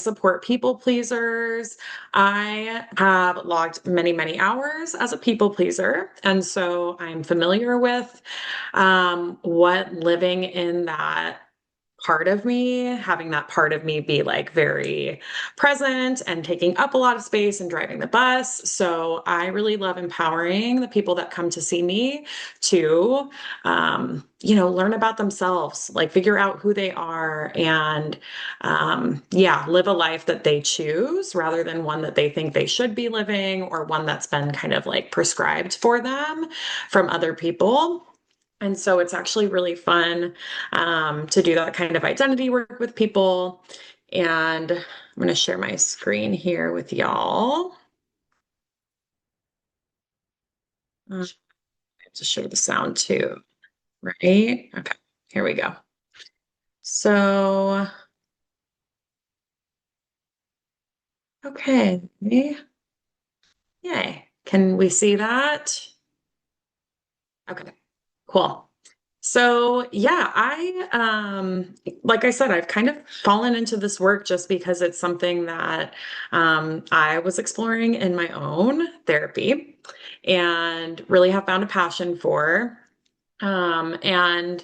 support people pleasers. I have logged many, many hours as a people pleaser. And so I'm familiar with what living in that part of me, having that part of me be like very present and taking up a lot of space and driving the bus. So I really love empowering the people that come to see me to, learn about themselves, like figure out who they are and, yeah, live a life that they choose rather than one that they think they should be living or one that's been kind of like prescribed for them from other people. And so it's actually really fun to do that kind of identity work with people. And I'm going to share my screen here with y'all. I have to share the sound too, right? Okay, here we go. So, okay. Yay. Can we see that? Okay, cool. So yeah, like I said, I've kind of fallen into this work just because it's something that I was exploring in my own therapy and really have found a passion for. And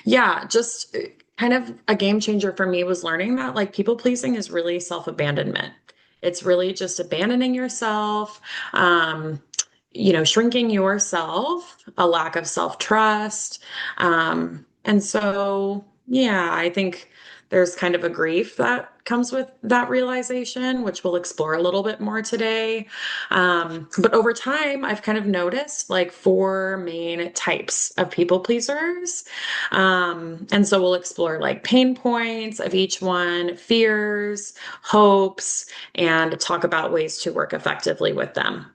yeah, just kind of a game changer for me was learning that like people pleasing is really self-abandonment. It's really just abandoning yourself, um, shrinking yourself, a lack of self-trust. And so, yeah, I think there's kind of a grief that comes with that realization, which we'll explore a little bit more today. But over time, I've kind of noticed like four main types of people pleasers. And so we'll explore like pain points of each one, fears, hopes, and talk about ways to work effectively with them.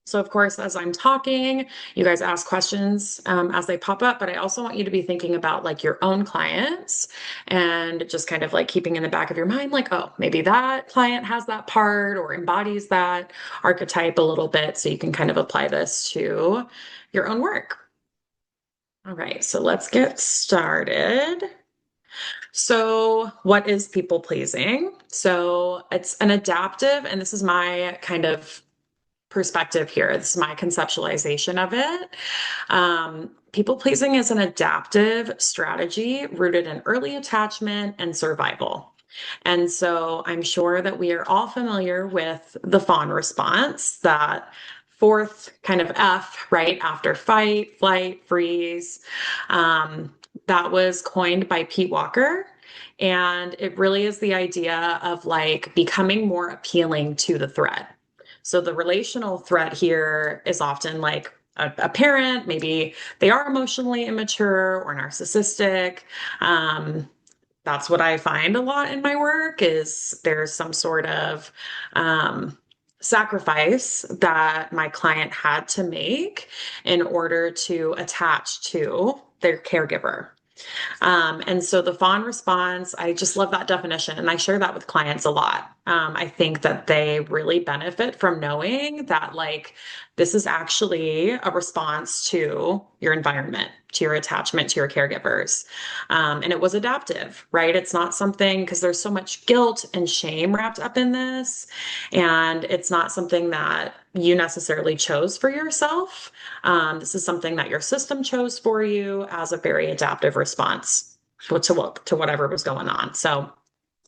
So, of course, as I'm talking, you guys ask questions as they pop up, but I also want you to be thinking about like your own clients and just kind of like keeping in the back of your mind, like, oh, maybe that client has that part or embodies that archetype a little bit. So you can kind of apply this to your own work. All right, so let's get started. So, what is people pleasing? So, it's an adaptive, and this is my kind of perspective here. This is my conceptualization of it. People pleasing is an adaptive strategy rooted in early attachment and survival. And so I'm sure that we are all familiar with the fawn response, that fourth kind of F, right after fight, flight, freeze. That was coined by Pete Walker. And it really is the idea of like becoming more appealing to the threat. So the relational threat here is often like a parent, maybe they are emotionally immature or narcissistic. That's what I find a lot in my work is there's some sort of sacrifice that my client had to make in order to attach to their caregiver. And so the fawn response, I just love that definition. And I share that with clients a lot. I think that they really benefit from knowing that, like, this is actually a response to your environment, to your attachment, to your caregivers. And it was adaptive, right? It's not something because there's so much guilt and shame wrapped up in this. And it's not something that you necessarily chose for yourself. This is something that your system chose for you as a very adaptive response to whatever was going on. So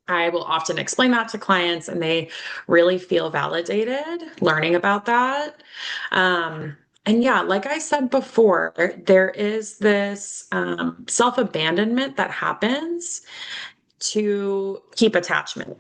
I will often explain that to clients, and they really feel validated learning about that. And yeah, like I said before, there is this self abandonment that happens to keep attachment,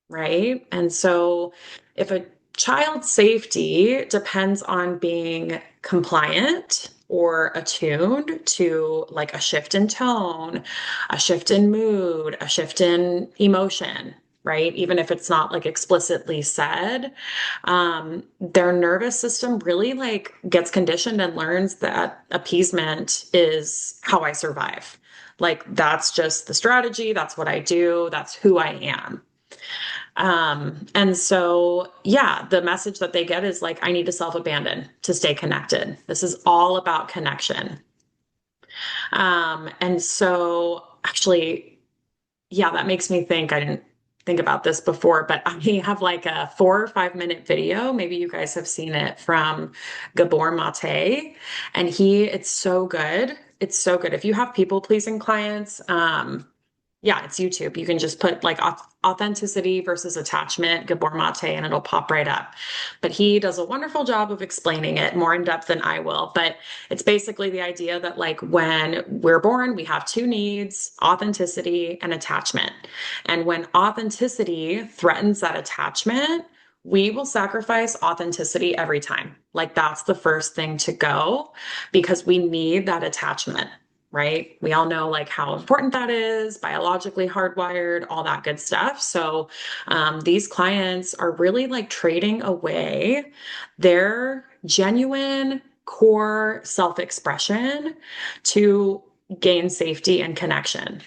right? And so if a child's safety depends on being compliant or attuned to like a shift in tone, a shift in mood, a shift in emotion, right? Even if it's not like explicitly said, their nervous system really like gets conditioned and learns that appeasement is how I survive. Like that's just the strategy. That's what I do. That's who I am. And so, yeah, the message that they get is like, I need to self abandon to stay connected. This is all about connection. And so, actually, yeah, that makes me think I didn't think about this before, but I have like a 4 or 5 minute video. Maybe you guys have seen it from Gabor Mate, and it's so good. It's so good. If you have people pleasing clients, yeah, it's YouTube. You can just put like authenticity versus attachment, Gabor Mate, and it'll pop right up. But he does a wonderful job of explaining it more in depth than I will. But it's basically the idea that like when we're born, we have two needs, authenticity and attachment. And when authenticity threatens that attachment, we will sacrifice authenticity every time. Like that's the first thing to go because we need that attachment, right? We all know like how important that is, biologically hardwired, all that good stuff. So these clients are really like trading away their genuine core self-expression to gain safety and connection.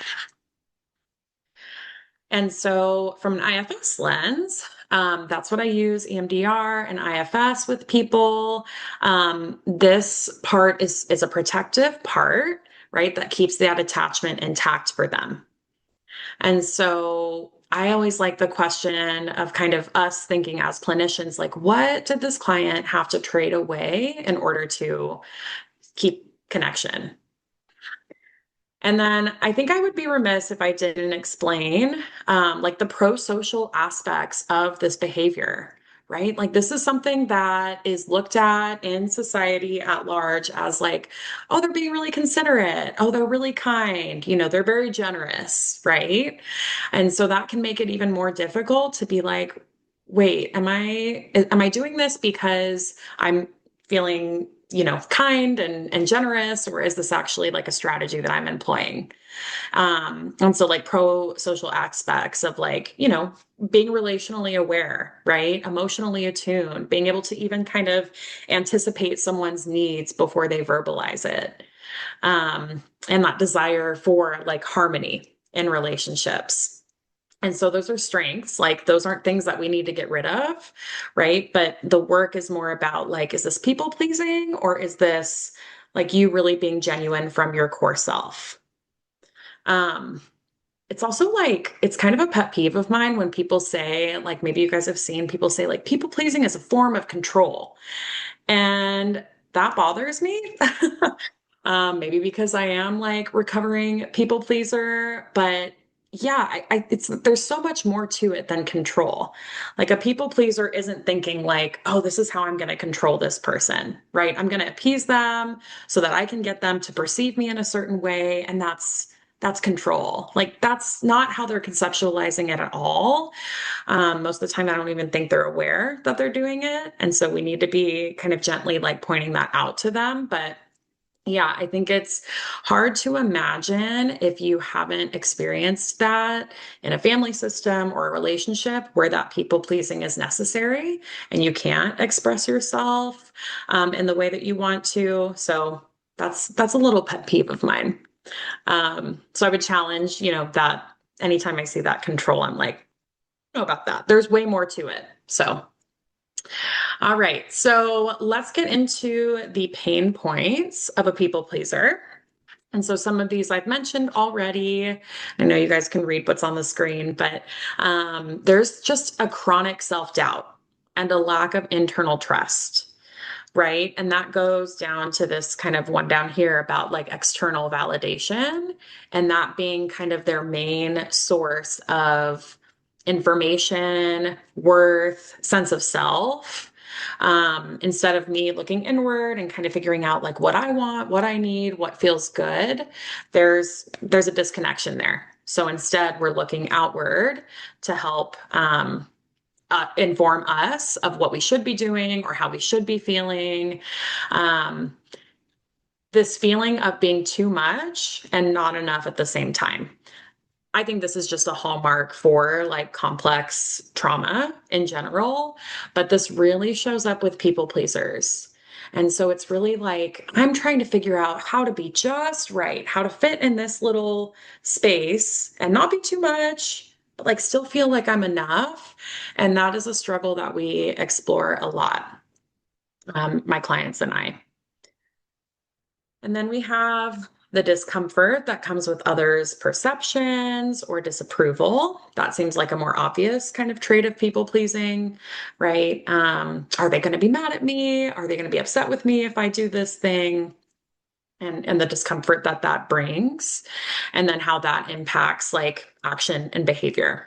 And so from an IFS lens, that's what I use, EMDR and IFS with people. This part is a protective part, right? That keeps that attachment intact for them. And so I always like the question of kind of us thinking as clinicians, like, what did this client have to trade away in order to keep connection? And then I think I would be remiss if I didn't explain like the pro-social aspects of this behavior, right? Like this is something that is looked at in society at large as like, oh, they're being really considerate. Oh, they're really kind. You know, they're very generous, right? And so that can make it even more difficult to be like, wait, am I doing this because I'm feeling, you know, kind and generous, or is this actually like a strategy that I'm employing? And so like pro-social aspects of like, you know, being relationally aware, right? Emotionally attuned, being able to even kind of anticipate someone's needs before they verbalize it. And that desire for like harmony in relationships. And so those are strengths, like those aren't things that we need to get rid of, right? But the work is more about like, is this people pleasing or is this like you really being genuine from your core self? Um, it's also like, it's kind of a pet peeve of mine when people say, like, maybe you guys have seen people say, like, people pleasing is a form of control. And that bothers me. Maybe because I am like recovering people pleaser, but yeah, it's there's so much more to it than control. Like a people pleaser isn't thinking like, oh, this is how I'm going to control this person, right? I'm going to appease them so that I can get them to perceive me in a certain way, and that's control. Like that's not how they're conceptualizing it at all. Most of the time, I don't even think they're aware that they're doing it, and so we need to be kind of gently like pointing that out to them, but. Yeah, I think it's hard to imagine if you haven't experienced that in a family system or a relationship where that people pleasing is necessary and you can't express yourself in the way that you want to. So that's a little pet peeve of mine. So I would challenge, you know, that anytime I see that control, I'm like, I don't know about that. There's way more to it. So. All right, so let's get into the pain points of a people pleaser. And so some of these I've mentioned already. I know you guys can read what's on the screen, but there's just a chronic self-doubt and a lack of internal trust, right? And that goes down to this kind of one down here about like external validation and that being kind of their main source of information, worth, sense of self. Instead of me looking inward and kind of figuring out like what I want, what I need, what feels good, there's a disconnection there. So instead, we're looking outward to help inform us of what we should be doing or how we should be feeling. Um, this feeling of being too much and not enough at the same time. I think this is just a hallmark for like complex trauma in general, but this really shows up with people pleasers. And so it's really like, I'm trying to figure out how to be just right, how to fit in this little space and not be too much, but like still feel like I'm enough. And that is a struggle that we explore a lot, my clients and I. And then we have The discomfort that comes with others' perceptions or disapproval. That seems like a more obvious kind of trait of people pleasing, right? Are they going to be mad at me? Are they going to be upset with me if I do this thing? And the discomfort that that brings, and then how that impacts like action and behavior.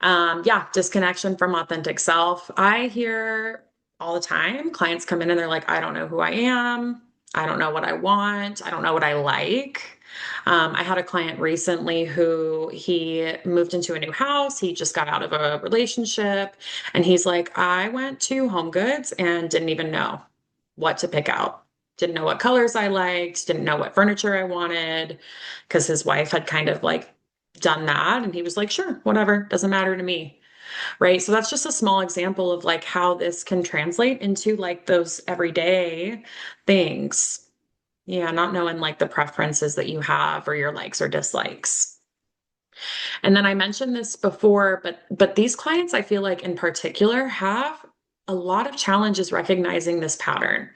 Yeah, disconnection from authentic self. I hear all the time clients come in and they're like, I don't know who I am. I don't know what I want. I don't know what I like. I had a client recently who he moved into a new house. He just got out of a relationship and he's like, I went to Home Goods and didn't even know what to pick out. Didn't know what colors I liked, didn't know what furniture I wanted because his wife had kind of like done that. And he was like, sure, whatever, doesn't matter to me. Right. So that's just a small example of like how this can translate into like those everyday things. Yeah, not knowing like the preferences that you have or your likes or dislikes. And then I mentioned this before, but these clients I feel like in particular have a lot of challenges recognizing this pattern.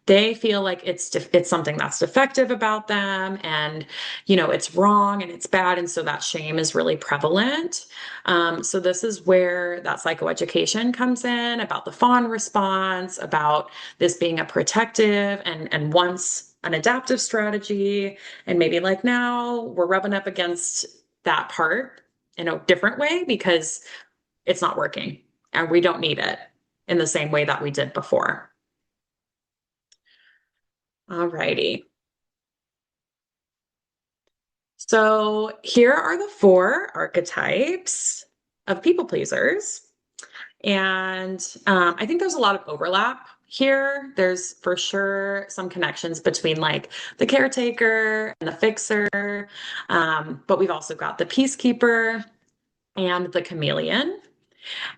They feel like it's something that's defective about them and it's wrong and it's bad, and so that shame is really prevalent. So this is where that psychoeducation comes in about the fawn response, about this being a protective and once an adaptive strategy, and maybe like now we're rubbing up against that part in a different way because it's not working and we don't need it in the same way that we did before. Alrighty. So here are the four archetypes of people pleasers. And I think there's a lot of overlap here. There's for sure some connections between like the caretaker and the fixer. But we've also got the peacekeeper and the chameleon.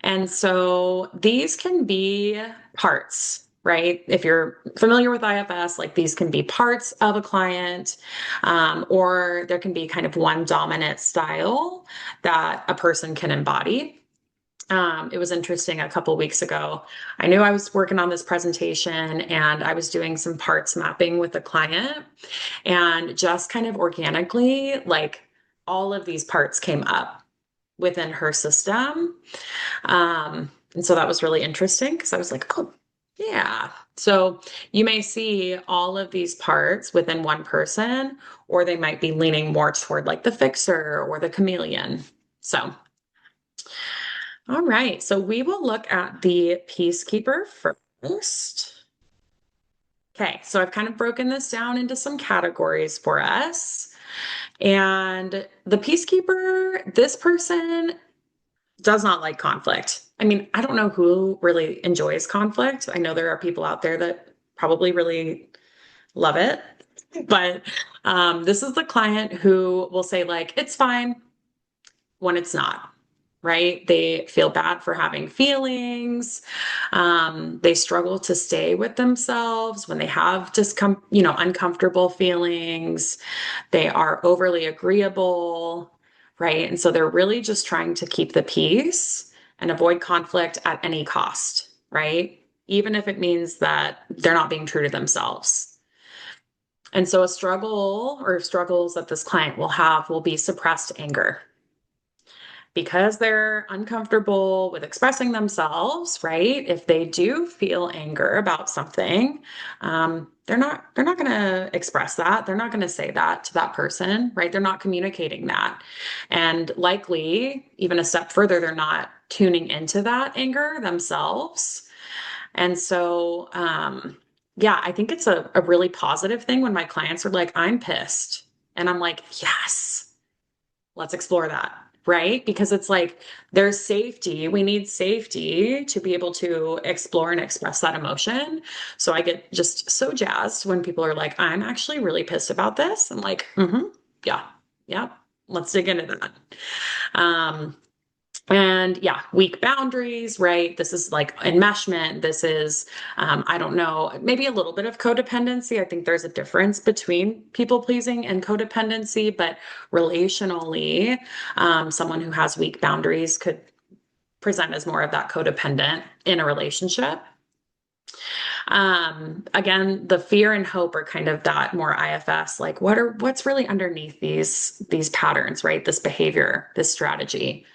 And so these can be parts, right? If you're familiar with IFS, like these can be parts of a client, or there can be kind of one dominant style that a person can embody. It was interesting a couple weeks ago. I knew I was working on this presentation and I was doing some parts mapping with a client, and just kind of organically, like all of these parts came up within her system. And so that was really interesting because I was like, oh, yeah. So you may see all of these parts within one person, or they might be leaning more toward like the fixer or the chameleon. So, all right. So we will look at the peacekeeper first. Okay. So I've kind of broken this down into some categories for us. And the peacekeeper, this person does not like conflict. I mean, I don't know who really enjoys conflict. I know there are people out there that probably really love it, but this is the client who will say like, it's fine when it's not. Right? They feel bad for having feelings. They struggle to stay with themselves when they have uncomfortable feelings. They are overly agreeable, right? And so they're really just trying to keep the peace and avoid conflict at any cost, right? Even if it means that they're not being true to themselves. And so a struggle or struggles that this client will have will be suppressed anger because they're uncomfortable with expressing themselves, right? If they do feel anger about something, they're not going to express that. They're not going to say that to that person, right? They're not communicating that. And likely, even a step further, they're not tuning into that anger themselves. And so, yeah, I think it's a really positive thing when my clients are like, I'm pissed. And I'm like, yes, let's explore that. Right? Because it's like there's safety. We need safety to be able to explore and express that emotion. So I get just so jazzed when people are like, I'm actually really pissed about this. I'm like, yeah, yeah, let's dig into that. Um, and yeah, weak boundaries, right? This is like enmeshment. This is, I don't know, maybe a little bit of codependency. I think there's a difference between people pleasing and codependency, but relationally, someone who has weak boundaries could present as more of that codependent in a relationship. Again, the fear and hope are kind of that more IFS, like what's really underneath these patterns, right? This behavior, this strategy.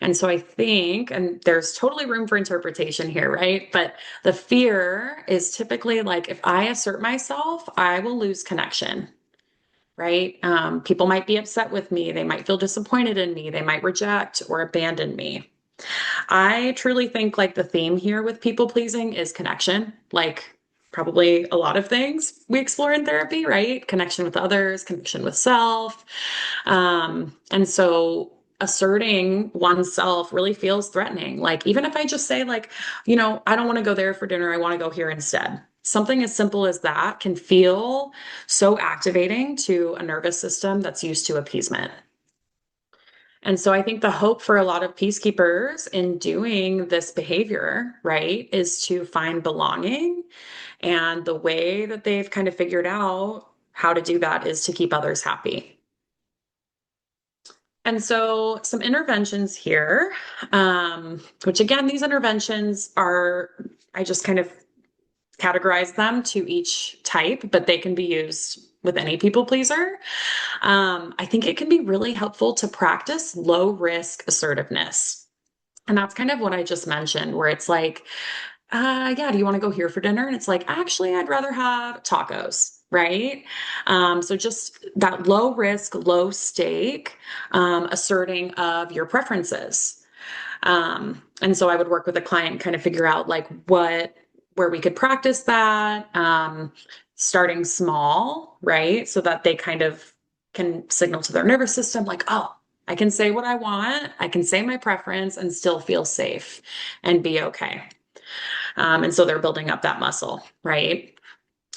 And so I think, and there's totally room for interpretation here, right? But the fear is typically like, if I assert myself, I will lose connection, right? People might be upset with me. They might feel disappointed in me. They might reject or abandon me. I truly think like the theme here with people pleasing is connection, like probably a lot of things we explore in therapy, right? Connection with others, connection with self. And so asserting oneself really feels threatening. Like, even if I just say, like, I don't want to go there for dinner, I want to go here instead. Something as simple as that can feel so activating to a nervous system that's used to appeasement. And so I think the hope for a lot of peacekeepers in doing this behavior, right, is to find belonging. And the way that they've kind of figured out how to do that is to keep others happy. And so some interventions here, which again, these interventions are, I just kind of categorize them to each type, but they can be used with any people pleaser. I think it can be really helpful to practice low risk assertiveness. And that's kind of what I just mentioned, where it's like, yeah, do you want to go here for dinner? And it's like, actually, I'd rather have tacos, right? So just that low risk, low stake asserting of your preferences. And so I would work with a client, kind of figure out like where we could practice that, starting small, right? So that they kind of can signal to their nervous system, like, oh, I can say what I want, I can say my preference and still feel safe and be okay. And so they're building up that muscle, right?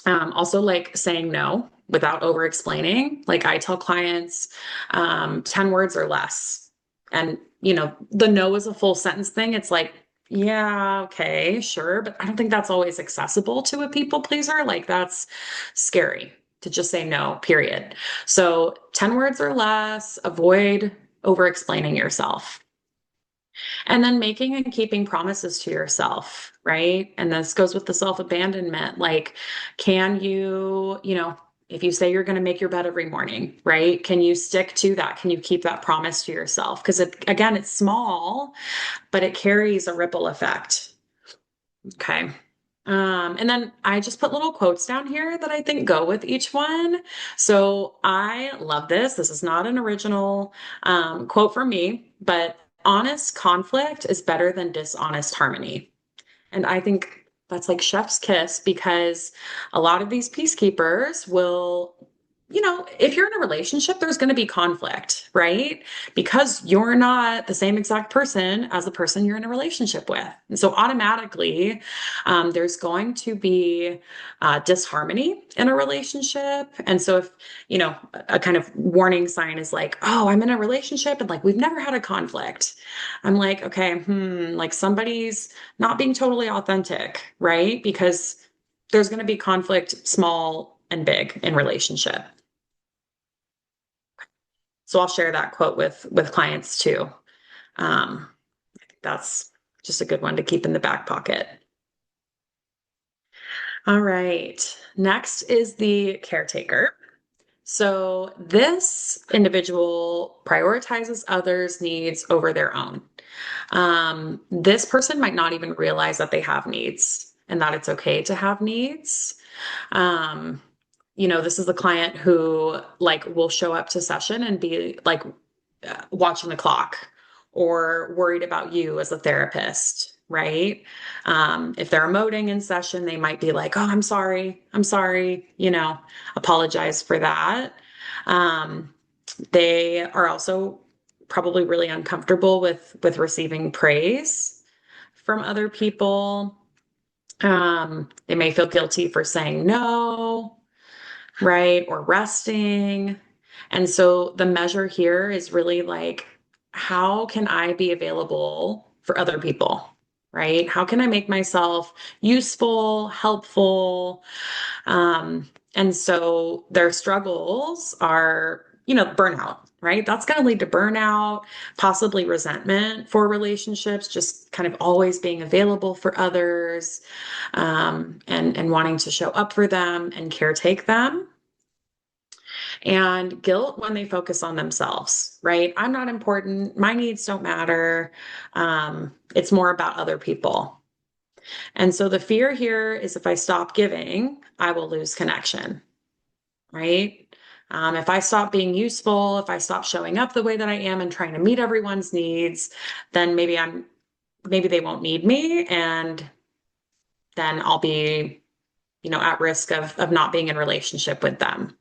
Also, like saying no without over explaining. Like I tell clients, 10 words or less. And, the no is a full sentence thing. It's like, yeah, okay, sure. But I don't think that's always accessible to a people pleaser. Like that's scary to just say no, period. So 10 words or less, avoid over explaining yourself. And then making and keeping promises to yourself, right? And this goes with the self-abandonment. Like, can if you say you're going to make your bed every morning, right? Can you stick to that? Can you keep that promise to yourself? Because again, it's small, but it carries a ripple effect. Okay. And then I just put little quotes down here that I think go with each one. So I love this. This is not an original quote from me, but honest conflict is better than dishonest harmony. And I think that's like chef's kiss because a lot of these peacekeepers will, if you're in a relationship, there's going to be conflict, right? Because you're not the same exact person as the person you're in a relationship with. And so automatically, there's going to be disharmony in a relationship. And so if, a kind of warning sign is like, oh, I'm in a relationship and like we've never had a conflict. I'm like, okay, like somebody's not being totally authentic, right? Because there's going to be conflict, small and big in relationship. So I'll share that quote with clients too. I think that's just a good one to keep in the back pocket. All right. Next is the caretaker. So this individual prioritizes others' needs over their own. This person might not even realize that they have needs and that it's okay to have needs. Um, this is the client who like will show up to session and be like watching the clock or worried about you as a therapist, right? If they're emoting in session, they might be like, oh, I'm sorry, apologize for that. Um, they are also probably really uncomfortable with receiving praise from other people. They may feel guilty for saying no, right? Or resting. And so the measure here is really like, how can I be available for other people? Right? How can I make myself useful, helpful? And so their struggles are burnout, right? That's going to lead to burnout, possibly resentment for relationships, just kind of always being available for others, and wanting to show up for them and caretake them. And guilt when they focus on themselves, right? I'm not important. My needs don't matter. It's more about other people. And so the fear here is if I stop giving, I will lose connection, right? If I stop being useful, if I stop showing up the way that I am and trying to meet everyone's needs, then maybe they won't need me, and then I'll be, at risk of not being in relationship with them.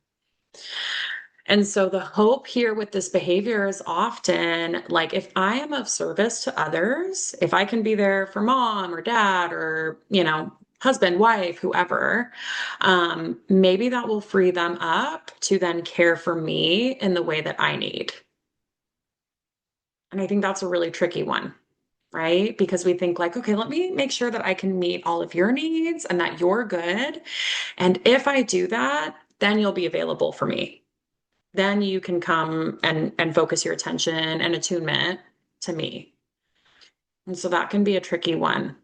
And so the hope here with this behavior is often like, if I am of service to others, if I can be there for mom or dad or, husband, wife, whoever, maybe that will free them up to then care for me in the way that I need. And I think that's a really tricky one, right? Because we think like, okay, let me make sure that I can meet all of your needs and that you're good. And if I do that, then you'll be available for me. Then you can come and focus your attention and attunement to me. And so that can be a tricky one.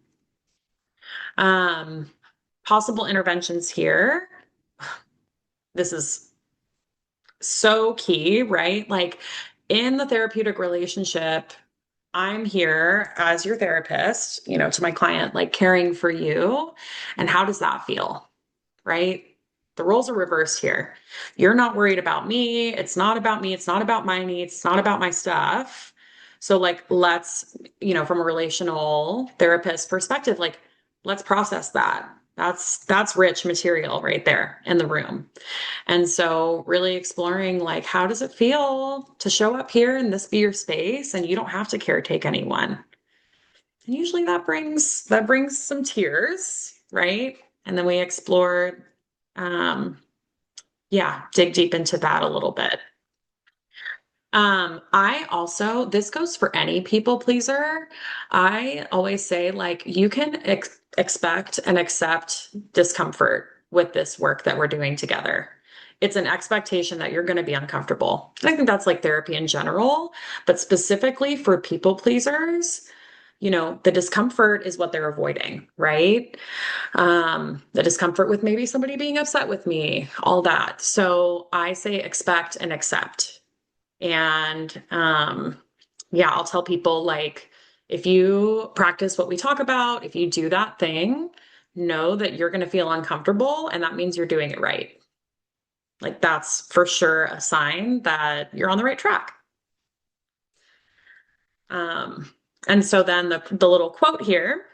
Um, Possible interventions here. This is so key, right? Like in the therapeutic relationship, I'm here as your therapist, to my client, like caring for you. And how does that feel? Right? The roles are reversed here. You're not worried about me. It's not about me. It's not about my needs. It's not about my stuff. So like, let's, from a relational therapist perspective, like, let's process that. That's rich material right there in the room. And so really exploring like, how does it feel to show up here and this be your space and you don't have to caretake anyone? And usually that brings some tears, right? And then we explore, um, dig deep into that a little bit. This goes for any people pleaser. I always say, like, you can expect and accept discomfort with this work that we're doing together. It's an expectation that you're going to be uncomfortable. And I think that's like therapy in general, but specifically for people pleasers, the discomfort is what they're avoiding, right? The discomfort with maybe somebody being upset with me, all that. So I say expect and accept. And I'll tell people like, if you practice what we talk about, if you do that thing, know that you're going to feel uncomfortable and that means you're doing it right. Like that's for sure a sign that you're on the right track. And so then the little quote here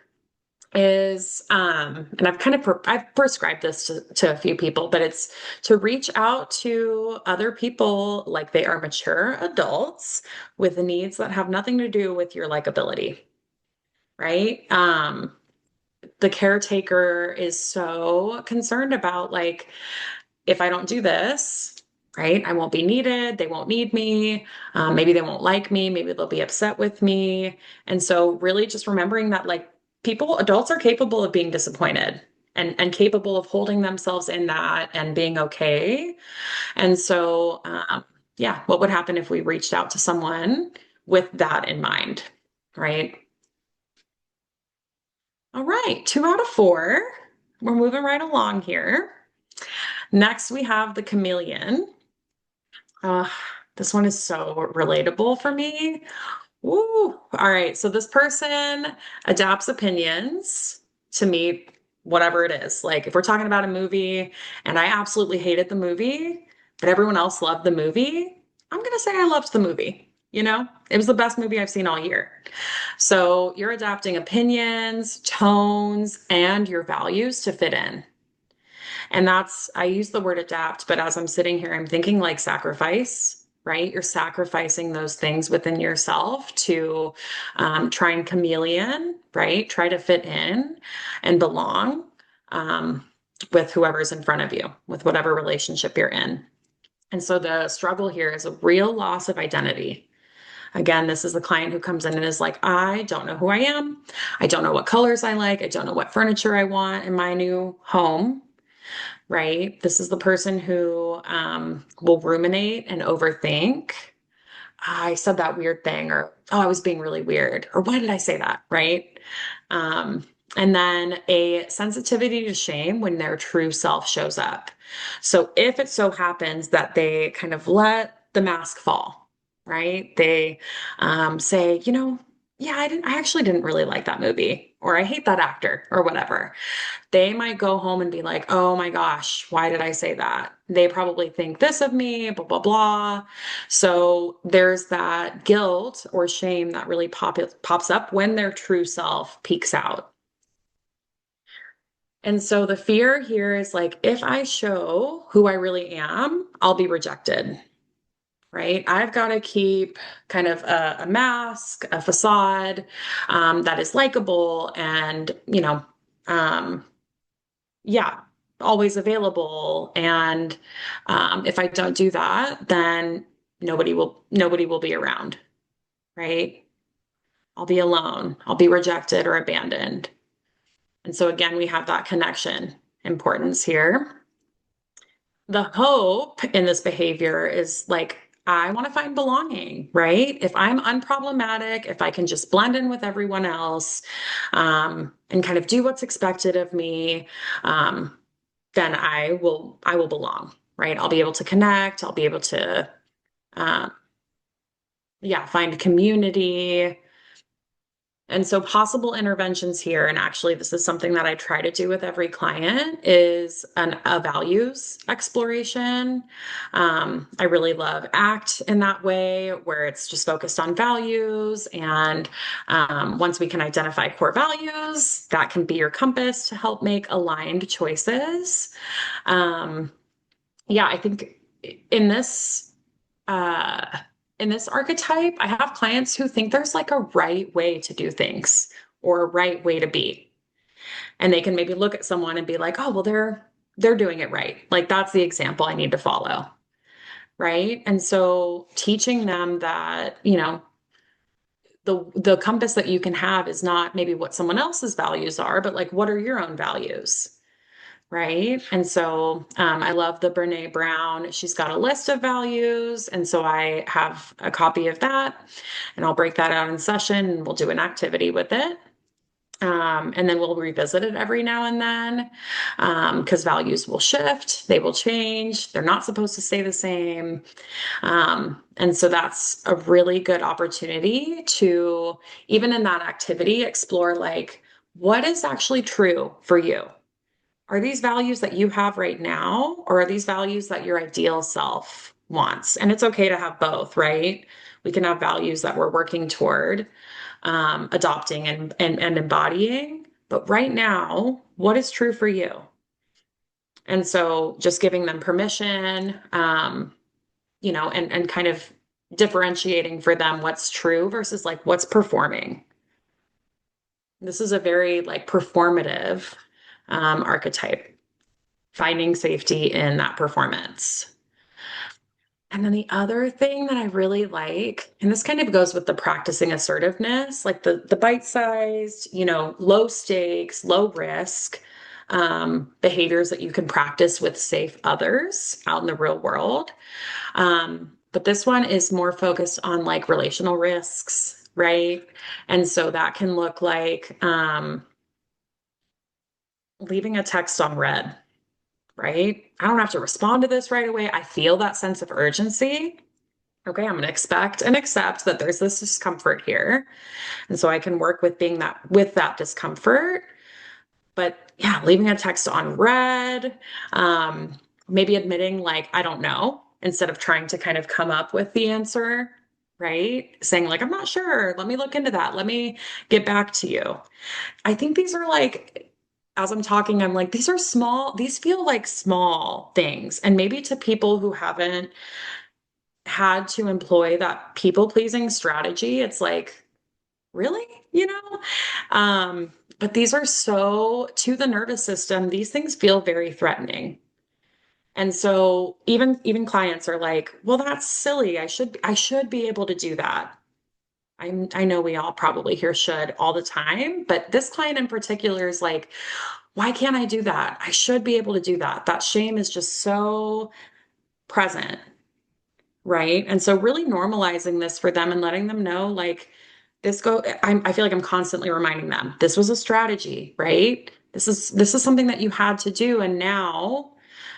is, and I've prescribed this to a few people, but it's to reach out to other people like they are mature adults with needs that have nothing to do with your likability, right? The caretaker is so concerned about like, if I don't do this, right, I won't be needed. They won't need me. Maybe they won't like me. Maybe they'll be upset with me. And so really just remembering that like adults are capable of being disappointed and capable of holding themselves in that and being okay. And so, what would happen if we reached out to someone with that in mind, right? All right, 2 out of 4. We're moving right along here. Next, we have the chameleon. Uh, this one is so relatable for me. Woo. All right. So this person adapts opinions to meet whatever it is. Like if we're talking about a movie and I absolutely hated the movie, but everyone else loved the movie, I'm going to say I loved the movie. It was the best movie I've seen all year. So you're adapting opinions, tones, and your values to fit in. And I use the word adapt, but as I'm sitting here, I'm thinking like sacrifice, right? You're sacrificing those things within yourself to try and chameleon, right? Try to fit in and belong with whoever's in front of you, with whatever relationship you're in. And so the struggle here is a real loss of identity. Again, this is the client who comes in and is like, I don't know who I am. I don't know what colors I like. I don't know what furniture I want in my new home. right? This is the person who will ruminate and overthink. I said that weird thing, or oh, I was being really weird, or why did I say that, right? Um, and then a sensitivity to shame when their true self shows up. So if it so happens that they kind of let the mask fall, right? They say, yeah, I actually didn't really like that movie, or I hate that actor, or whatever. They might go home and be like, oh my gosh, why did I say that? They probably think this of me, blah, blah, blah. So there's that guilt or shame that really pops up when their true self peeks out. And so the fear here is like, if I show who I really am, I'll be rejected, right? I've got to keep kind of a mask, a facade that is likable and, um, yeah, always available. And if I don't do that, then nobody will be around, right? I'll be alone. I'll be rejected or abandoned. And so again, we have that connection importance here. The hope in this behavior is like, I want to find belonging, right? If I'm unproblematic, if I can just blend in with everyone else, and kind of do what's expected of me, then I will belong, right? I'll be able to connect. I'll be able to, uh, yeah, find community. And so possible interventions here, and actually this is something that I try to do with every client, is a values exploration. I really love ACT in that way, where it's just focused on values. And once we can identify core values, that can be your compass to help make aligned choices. Um, yeah, I think in this uh in this archetype, I have clients who think there's like a right way to do things or a right way to be. And they can maybe look at someone and be like, "Oh, well they're doing it right. Like that's the example I need to follow." Right? And so teaching them that, the compass that you can have is not maybe what someone else's values are, but like what are your own values? Right. And so I love the Brene Brown. She's got a list of values. And so I have a copy of that and I'll break that out in session and we'll do an activity with it. And then we'll revisit it every now and then because values will shift, they will change, they're not supposed to stay the same. And so that's a really good opportunity to, even in that activity, explore like what is actually true for you. Are these values that you have right now, or are these values that your ideal self wants? And it's okay to have both, right? We can have values that we're working toward adopting and embodying. But right now, what is true for you? And so just giving them permission, and kind of differentiating for them what's true versus like what's performing. This is a very like performative archetype, finding safety in that performance. And then the other thing that I really like, and this kind of goes with the practicing assertiveness, like the bite-sized, low stakes, low risk behaviors that you can practice with safe others out in the real world. But this one is more focused on like relational risks, right? And so that can look like leaving a text on red, right? I don't have to respond to this right away. I feel that sense of urgency. Okay, I'm going to expect and accept that there's this discomfort here. And so I can work with that discomfort. But yeah, leaving a text on red, maybe admitting like, I don't know, instead of trying to kind of come up with the answer, right? Saying like, I'm not sure. Let me look into that. Let me get back to you. I think these are like, as I'm talking, I'm like, these feel like small things. And maybe to people who haven't had to employ that people pleasing strategy, it's like, really? But these are so to the nervous system, these things feel very threatening. And so even clients are like, well, that's silly. I should be able to do that. I know we all probably hear should all the time, but this client in particular is like, Why can't I do that? I should be able to do that. That shame is just so present, right? And so really normalizing this for them and letting them know like I feel like I'm constantly reminding them this was a strategy, right? This is something that you had to do and now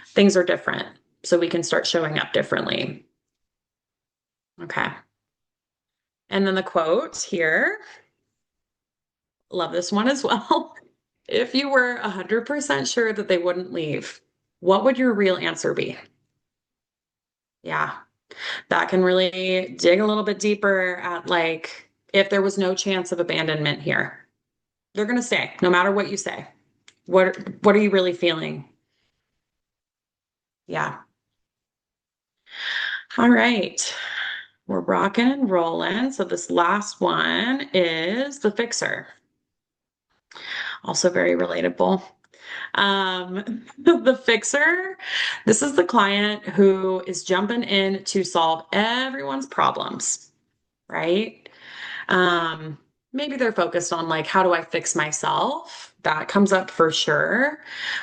things are different. So we can start showing up differently. Okay. And then the quote here, love this one as well. If you were 100% sure that they wouldn't leave, what would your real answer be? Yeah, that can really dig a little bit deeper at like if there was no chance of abandonment here. They're going to stay no matter what you say. What are you really feeling? Yeah. All right. We're rocking and rolling. So this last one is the fixer. Also very relatable. The fixer, this is the client who is jumping in to solve everyone's problems, right? Um, Maybe they're focused on like, how do I fix myself? That comes up for sure.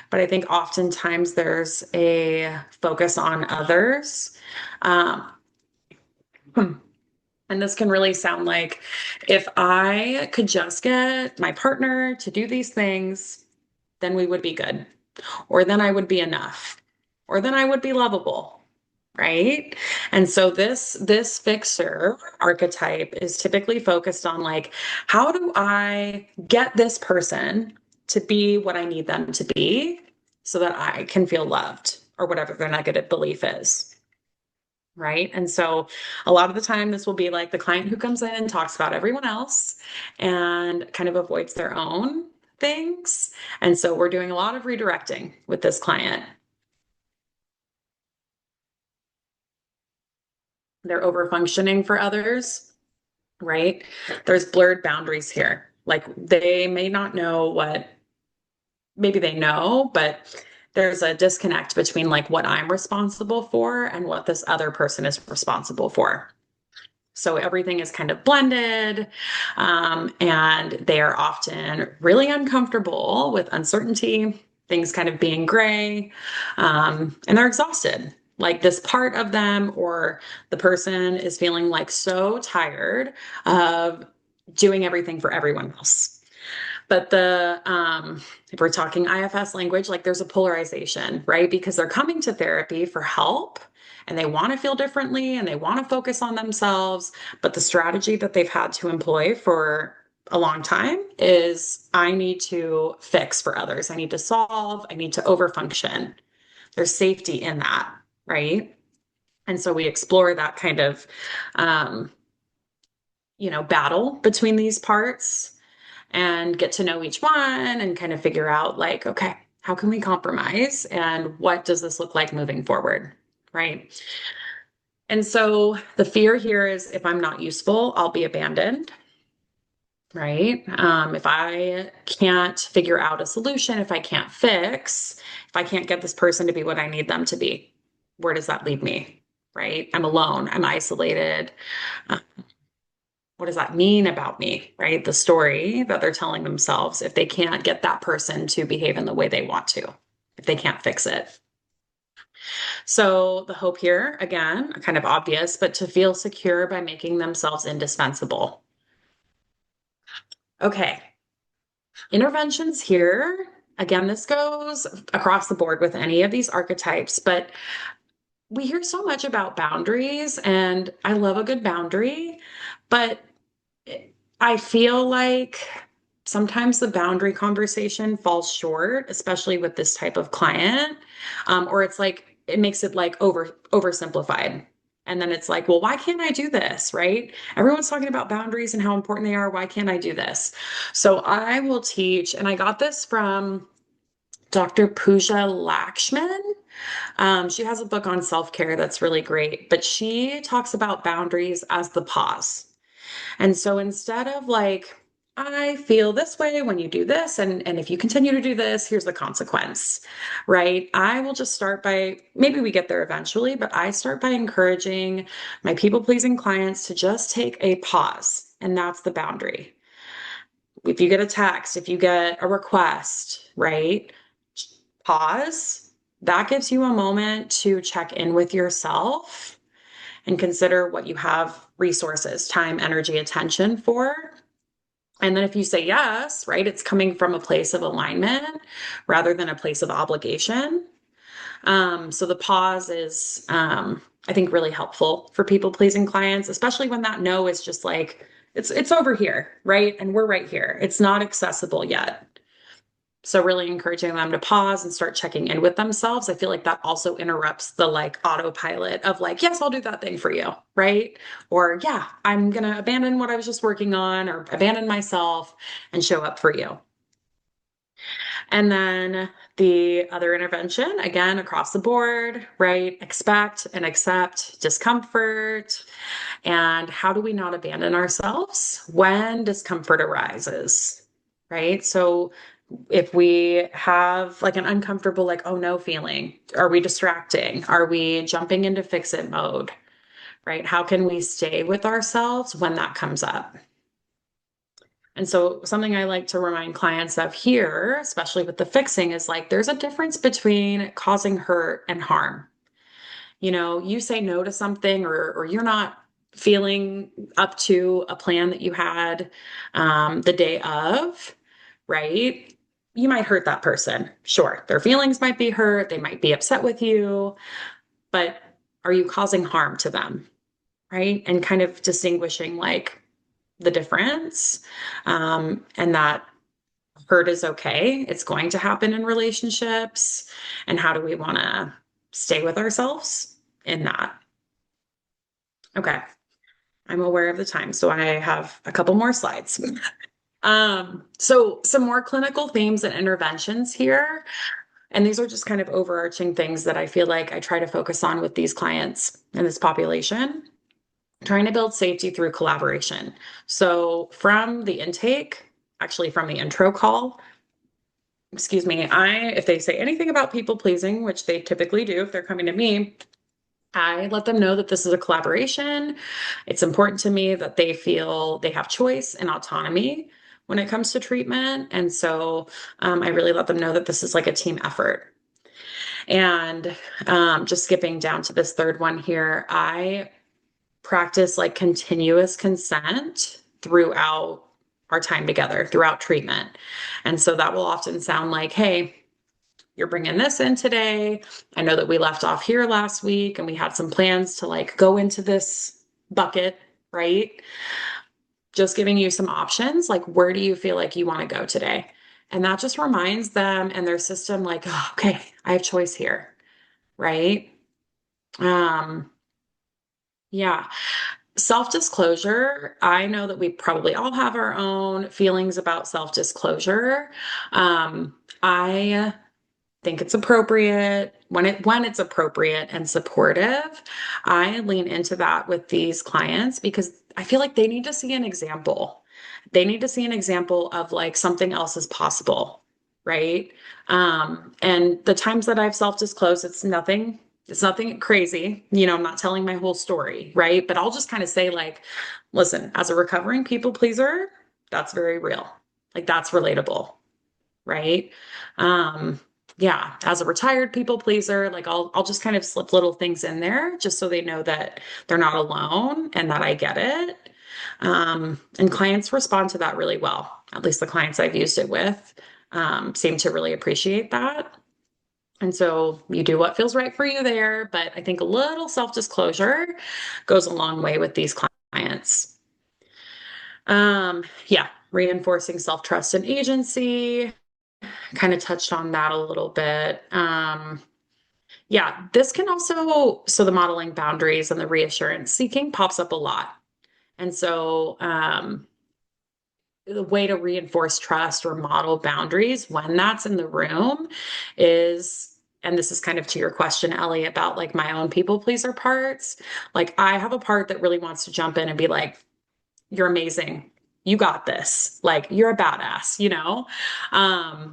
But I think oftentimes there's a focus on others. Um, hmm. And this can really sound like if I could just get my partner to do these things, then we would be good. Or then I would be enough. Or then I would be lovable. Right. And so this fixer archetype is typically focused on like, how do I get this person to be what I need them to be so that I can feel loved or whatever their negative belief is. Right. And so a lot of the time, this will be like the client who comes in and talks about everyone else and kind of avoids their own things. And so we're doing a lot of redirecting with this client. They're over functioning for others, right? There's blurred boundaries here. Like they may not know what, maybe they know, but there's a disconnect between like what I'm responsible for and what this other person is responsible for. So everything is kind of blended, and they are often really uncomfortable with uncertainty, things kind of being gray, and they're exhausted. Like this part of them or the person is feeling like so tired of doing everything for everyone else. But if we're talking IFS language, like there's a polarization, right? Because they're coming to therapy for help and they want to feel differently and they want to focus on themselves. But the strategy that they've had to employ for a long time is I need to fix for others. I need to solve. I need to overfunction. There's safety in that, right? And so we explore that kind of, um, battle between these parts and get to know each one and kind of figure out like, okay, how can we compromise and what does this look like moving forward? Right. And so the fear here is if I'm not useful, I'll be abandoned. Right. If I can't figure out a solution, if I can't fix, if I can't get this person to be what I need them to be, where does that leave me? Right. I'm alone. I'm isolated. Uh, what does that mean about me, right? The story that they're telling themselves if they can't get that person to behave in the way they want to, if they can't fix it. So the hope here, again, kind of obvious, but to feel secure by making themselves indispensable. Okay, interventions here. Again, this goes across the board with any of these archetypes, but we hear so much about boundaries, and I love a good boundary, but I feel like sometimes the boundary conversation falls short, especially with this type of client. Or it's like it makes it like oversimplified. And then it's like, well, why can't I do this? Right? Everyone's talking about boundaries and how important they are. Why can't I do this? So I will teach, and I got this from Dr. Pooja Lakshman. She has a book on self-care that's really great, but she talks about boundaries as the pause. And so instead of like, I feel this way when you do this, and if you continue to do this, here's the consequence, right? I will just start by, maybe we get there eventually, but I start by encouraging my people pleasing clients to just take a pause, and that's the boundary. if you get a text, if you get a request, right? Pause. That gives you a moment to check in with yourself and consider what you have resources, time, energy, attention for. And then if you say yes, right, it's coming from a place of alignment rather than a place of obligation. So the pause is, I think, really helpful for people pleasing clients, especially when that no is just like, it's over here, right? And we're right here. It's not accessible yet. So really encouraging them to pause and start checking in with themselves. I feel like that also interrupts the like autopilot of like, yes, I'll do that thing for you, right? Or yeah, I'm gonna abandon what I was just working on or abandon myself and show up for you. And then the other intervention, again, across the board, right? Expect and accept discomfort. And how do we not abandon ourselves when discomfort arises, right? So if we have like an uncomfortable, like, oh no feeling, are we distracting? Are we jumping into fix it mode, right? How can we stay with ourselves when that comes up? And so, something I like to remind clients of here, especially with the fixing, is like there's a difference between causing hurt and harm. You say no to something or you're not feeling up to a plan that you had the day of, right? You might hurt that person. Sure, their feelings might be hurt, they might be upset with you, but are you causing harm to them, right? And kind of distinguishing like the difference, and that hurt is okay. It's going to happen in relationships. And how do we want to stay with ourselves in that? Okay. I'm aware of the time, so I have a couple more slides. So some more clinical themes and interventions here. And these are just kind of overarching things that I feel like I try to focus on with these clients in this population, trying to build safety through collaboration. So from the intake, actually from the intro call, excuse me, if they say anything about people pleasing, which they typically do if they're coming to me, I let them know that this is a collaboration. It's important to me that they feel they have choice and autonomy when it comes to treatment. And so I really let them know that this is like a team effort. And just skipping down to this third one here, I practice like continuous consent throughout our time together, throughout treatment. And so that will often sound like, hey, you're bringing this in today. I know that we left off here last week and we had some plans to like go into this bucket, right? Just giving you some options, like where do you feel like you want to go today? And that just reminds them and their system like, oh, okay, I have choice here, right? Um, yeah. Self-disclosure. I know that we probably all have our own feelings about self-disclosure. I think it's appropriate when it's appropriate and supportive. I lean into that with these clients because I feel like they need to see an example. They need to see an example of like something else is possible, right? And the times that I've self-disclosed, it's nothing crazy. I'm not telling my whole story, right? But I'll just kind of say like, listen, as a recovering people pleaser, that's very real. Like that's relatable, right? Um, yeah, as a retired people pleaser, like I'll just kind of slip little things in there just so they know that they're not alone and that I get it. And clients respond to that really well. At least the clients I've used it with seem to really appreciate that. And so you do what feels right for you there, but I think a little self-disclosure goes a long way with these clients. Yeah, reinforcing self-trust and agency. Kind of touched on that a little bit. Yeah, this can also, so the modeling boundaries and the reassurance seeking pops up a lot. And so the way to reinforce trust or model boundaries when that's in the room is, and this is kind of to your question, Ellie, about like my own people pleaser parts. Like I have a part that really wants to jump in and be like, you're amazing. You got this. Like you're a badass,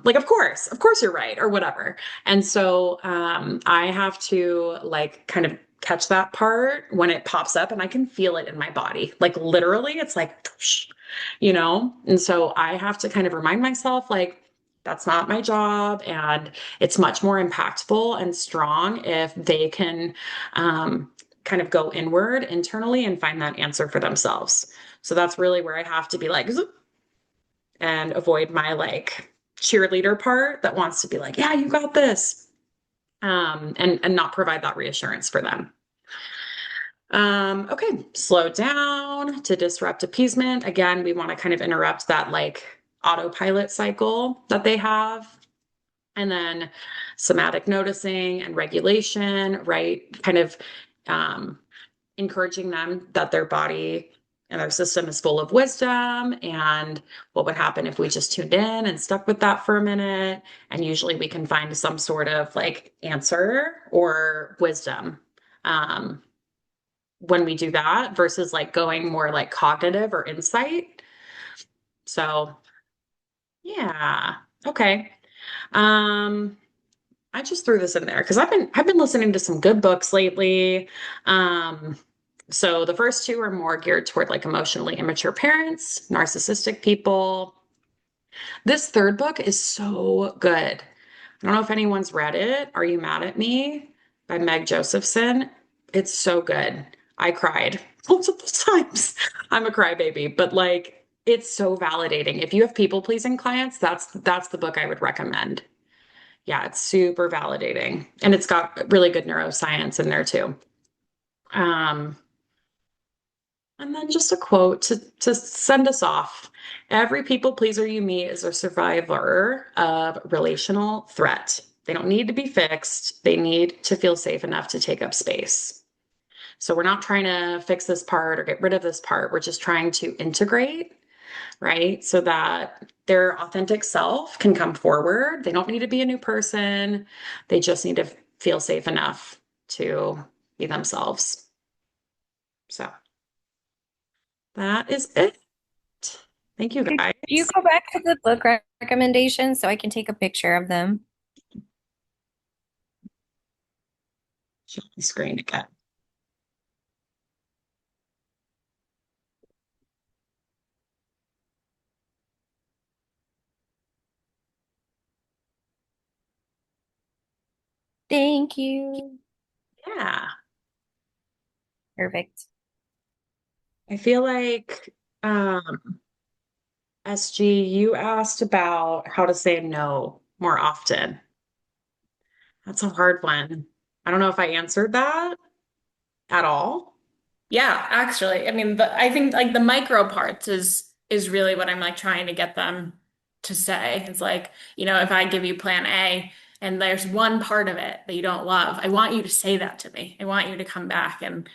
like of course you're right or whatever. And so I have to like kind of catch that part when it pops up and I can feel it in my body. Like literally, it's like, whoosh, you know? And so I have to kind of remind myself, like, that's not my job. And it's much more impactful and strong if they can kind of go inward internally and find that answer for themselves. So that's really where I have to be like, zoop, and avoid my like cheerleader part that wants to be like, yeah, you got this. And not provide that reassurance for them. Okay, slow down to disrupt appeasement. Again, we want to kind of interrupt that like autopilot cycle that they have. And then somatic noticing and regulation, right? Kind of um, encouraging them that their body and their system is full of wisdom and what would happen if we just tuned in and stuck with that for a minute. And usually we can find some sort of like answer or wisdom when we do that versus like going more like cognitive or insight. So yeah. Okay. Um, I just threw this in there because I've been listening to some good books lately. Um, so the first two are more geared toward like emotionally immature parents, narcissistic people. This third book is so good. I don't know if anyone's read it. Are You Mad at Me? By Meg Josephson. It's so good. I cried multiple times. I'm a crybaby, but like it's so validating. If you have people-pleasing clients, that's the book I would recommend. Yeah, it's super validating. And it's got really good neuroscience in there too. Um, and then just a quote to send us off. Every people pleaser you meet is a survivor of relational threat. They don't need to be fixed. They need to feel safe enough to take up space. So we're not trying to fix this part or get rid of this part. We're just trying to integrate, right? So that their authentic self can come forward. They don't need to be a new person. They just need to feel safe enough to be themselves. So that is it. Thank you Could guys. you go back to the book recommendations so I can take a picture of them? Share my screen again. Thank you. Yeah. Perfect. I feel like SG, you asked about how to say no more often. That's a hard one. I don't know if I answered that at all. Yeah, actually, I mean, I think like the micro parts is really what I'm like trying to get them to say. It's like, if I give you plan A and there's one part of it that you don't love, I want you to say that to me. I want you to come back and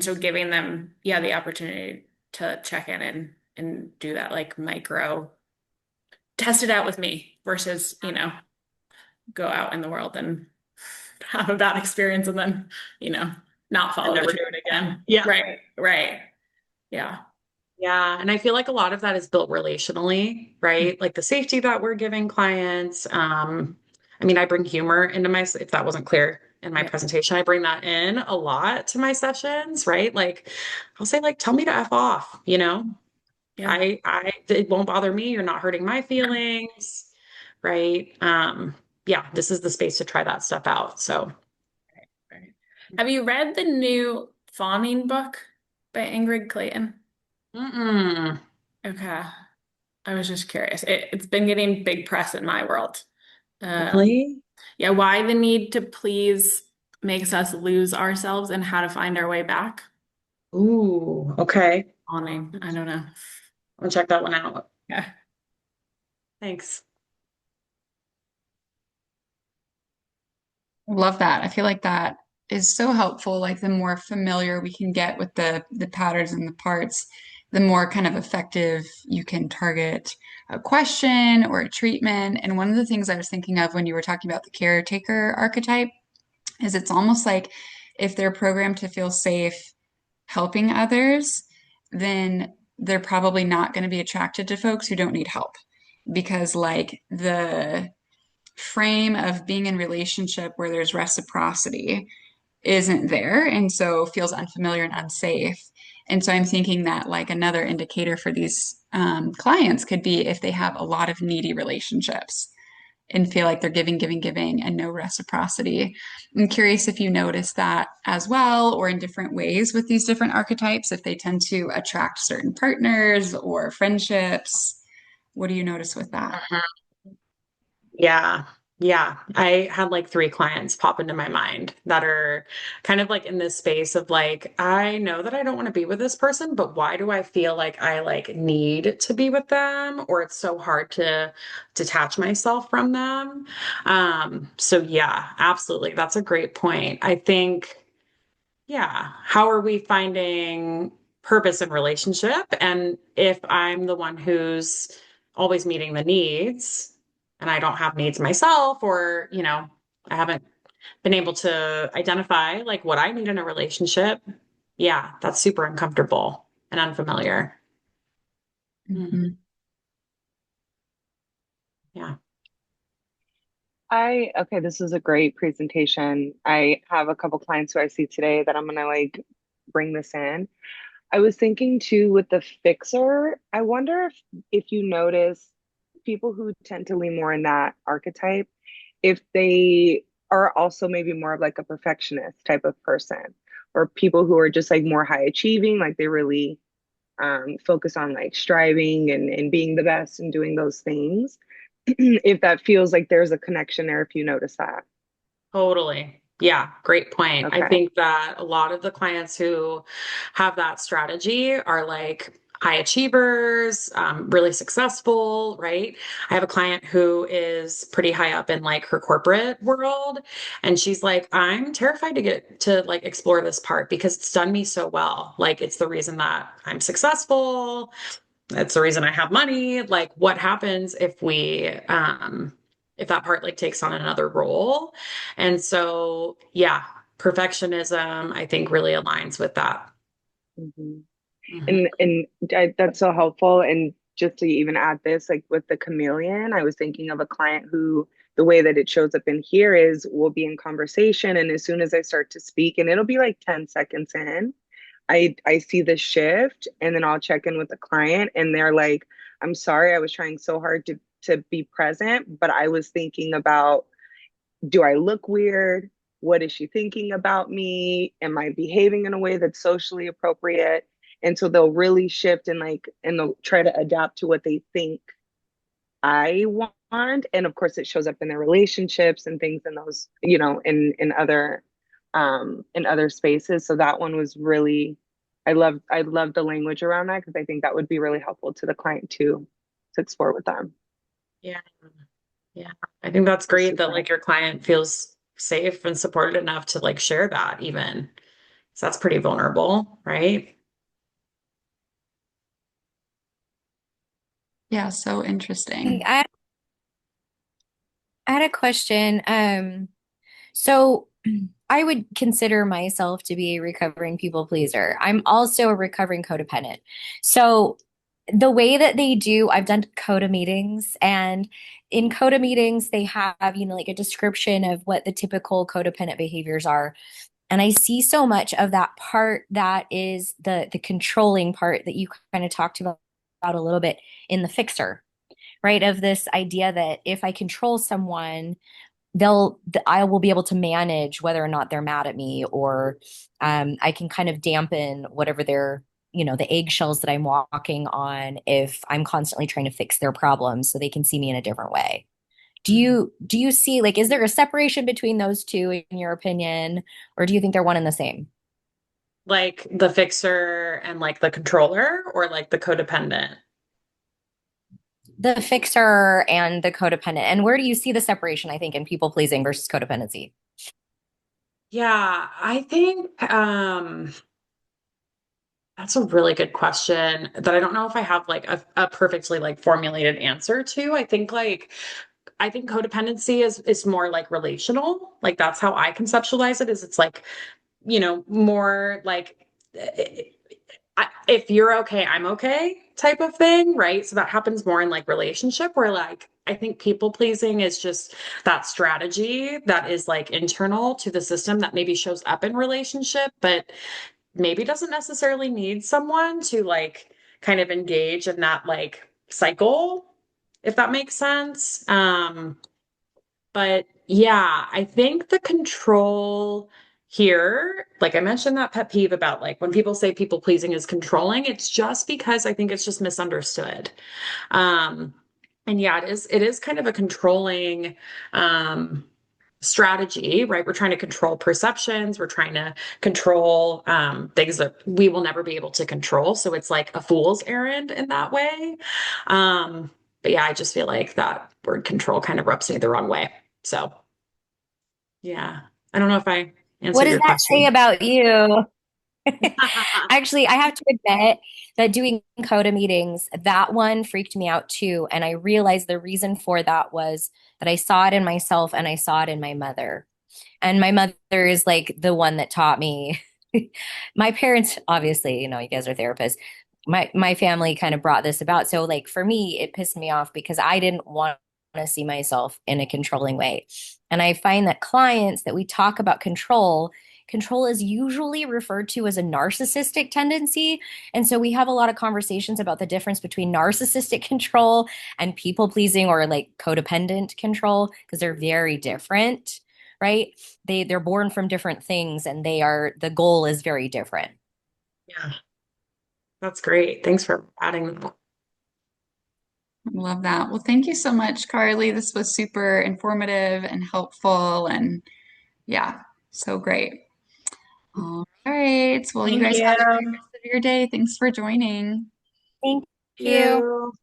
so giving them, yeah, the opportunity to check in and do that like micro test it out with me versus, go out in the world and have a bad experience and then, you know, not And follow the never do truth it again. again. Yeah. Right, right. Yeah. Yeah. And I feel like a lot of that is built relationally, right? Like the safety that we're giving clients. I mean, I bring humor into my, if that wasn't clear in my Yeah. presentation, I bring that in a lot to my sessions, right? Like I'll say like, tell me to F off, you know? Yeah. It won't bother me. You're not hurting my feelings, right? Yeah, this is the space to try that stuff out. So, Right. Have you read the new Fawning book by Ingrid Clayton? mm-mm. Okay. I was just curious. It's been getting big press in my world. Um, Really? yeah, why the need to please makes us lose ourselves and how to find our way back. Ooh, okay. Fawning. I don't know. I'll check that one out. Yeah. Thanks. Love that. I feel like that is so helpful. Like the more familiar we can get with the patterns and the parts, the more kind of effective you can target a question or a treatment. And one of the things I was thinking of when you were talking about the caretaker archetype is it's almost like if they're programmed to feel safe helping others, then they're probably not going to be attracted to folks who don't need help because like the frame of being in relationship where there's reciprocity isn't there and so feels unfamiliar and unsafe. And so I'm thinking that like another indicator for these clients could be if they have a lot of needy relationships and feel like they're giving, giving, giving and no reciprocity. I'm curious if you notice that as well or in different ways with these different archetypes, if they tend to attract certain partners or friendships. What do you notice with that? Yeah. Yeah. I had like three clients pop into my mind that are kind of like in this space of like, I know that I don't want to be with this person, but why do I feel like I like need to be with them? Or it's so hard to detach myself from them. So yeah, absolutely. That's a great point. I think yeah. How are we finding purpose in relationship? And if I'm the one who's always meeting the needs and I don't have needs myself, or, I haven't been able to identify like what I need in a relationship, yeah, that's super uncomfortable and unfamiliar. Mm, Mhm. yeah. Okay, this is a great presentation. I have a couple clients who I see today that I'm gonna like bring this in. I was thinking too with the fixer, I wonder if you notice people who tend to lean more in that archetype, if they are also maybe more of like a perfectionist type of person, or people who are just like more high achieving, like they really focus on like striving and being the best and doing those things. If that feels like there's a connection there, if you notice that. Totally. Yeah, great point. I Okay. think that a lot of the clients who have that strategy are like high achievers, really successful, right? I have a client who is pretty high up in like her corporate world, and she's like, I'm terrified to get to like explore this part because it's done me so well. Like, it's the reason that I'm successful. It's the reason I have money. Like, what happens if that part like takes on another role? And so, yeah, perfectionism, I think really aligns with that. Mhm. Mhm. And that's so helpful. And just to even add this, like with the chameleon, I was thinking of a client who the way that it shows up in here is we'll be in conversation, and as soon as I start to speak, and it'll be like 10 seconds in, I see the shift, and then I'll check in with the client, and they're like, "I'm sorry, I was trying so hard to be present, but I was thinking about, do I look weird? What is she thinking about me? Am I behaving in a way that's socially appropriate?" And so they'll really shift and they'll try to adapt to what they think I want. And of course it shows up in their relationships and things in those, in other spaces. So that one was really, I love the language around that because I think that would be really helpful to the client too to explore with them. Yeah. Yeah. I think that's It's great that super like your client feels safe and supported enough to like share that even. So that's pretty vulnerable, right? Yeah, so Hey, interesting. I had a question. So I would consider myself to be a recovering people pleaser. I'm also a recovering codependent. So the way that they do, I've done coda meetings, and in coda meetings, they have, like a description of what the typical codependent behaviors are. And I see so much of that part that is the controlling part that you kind of talked about a little bit in the fixer, right? Of this idea that if I control someone, I will be able to manage whether or not they're mad at me, or I can kind of dampen whatever the eggshells that I'm walking on if I'm constantly trying to fix their problems so they can see me in a different way. Do you see, like, is there a separation between those two in your opinion, or do you think they're one and the same? Like the fixer and like the controller or like the codependent? The fixer and the codependent. And where do you see the separation, I think, in people pleasing versus codependency? Yeah, I think that's a really good question that I don't know if I have like a perfectly like formulated answer to. I think codependency is more like relational. Like that's how I conceptualize it is it's like, more like if you're okay, I'm okay type of thing, right? So that happens more in like relationship where like I think people pleasing is just that strategy that is like internal to the system that maybe shows up in relationship, but maybe doesn't necessarily need someone to like kind of engage in that like cycle, if that makes sense. But yeah, I think the control here, like I mentioned that pet peeve about like when people say people pleasing is controlling, it's just because I think it's just misunderstood. Um, and yeah, it is kind of a controlling strategy, right? We're trying to control perceptions, we're trying to control things that we will never be able to control. So it's like a fool's errand in that way. But yeah, I just feel like that word control kind of rubs me the wrong way. So yeah, I don't know if I What answered does your that say question. about you? Actually, I have to admit that doing coda meetings, that one freaked me out too. And I realized the reason for that was that I saw it in myself and I saw it in my mother. And my mother is like the one that taught me. My parents, obviously, you guys are therapists. My family kind of brought this about. So like for me, it pissed me off because I didn't want to see myself in a controlling way. And I find that clients that we talk about control is usually referred to as a narcissistic tendency. And so we have a lot of conversations about the difference between narcissistic control and people pleasing or like codependent control because they're very different, right? They're born from different things and the goal is very different. Yeah, that's great. Thanks for adding that. Love that. Well, thank you so much, Carly. This was super informative and helpful, and yeah, so great. All right. Well, you Thank guys have a you. great rest of your day. Thanks for joining. Thank you. You.